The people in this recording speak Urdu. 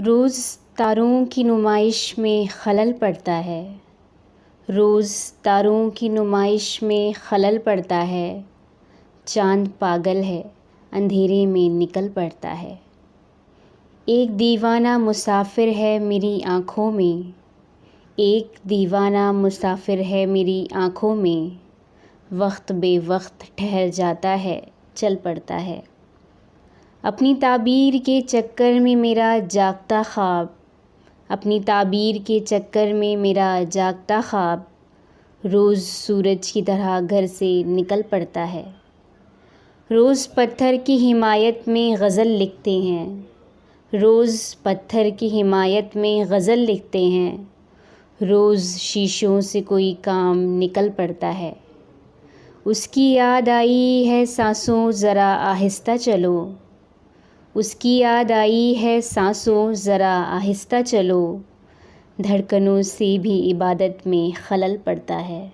روز تاروں کی نمائش میں خلل پڑتا ہے، روز تاروں کی نمائش میں خلل پڑتا ہے، چاند پاگل ہے اندھیرے میں نکل پڑتا ہے۔ ایک دیوانہ مسافر ہے میری آنکھوں میں، ایک دیوانہ مسافر ہے میری آنکھوں میں، وقت بے وقت ٹھہر جاتا ہے، چل پڑتا ہے۔ اپنی تعبیر کے چکر میں میرا جاگتا خواب، اپنی تعبیر کے چکر میں میرا جاگتا خواب، روز سورج کی طرح گھر سے نکل پڑتا ہے۔ روز پتھر کی حمایت میں غزل لکھتے ہیں، روز پتھر کی حمایت میں غزل لکھتے ہیں، روز شیشوں سے کوئی کام نکل پڑتا ہے۔ اس کی یاد آئی ہے سانسوں ذرا آہستہ چلو، اس کی یاد آئی ہے سانسوں ذرا آہستہ چلو، دھڑکنوں سے بھی عبادت میں خلل پڑتا ہے۔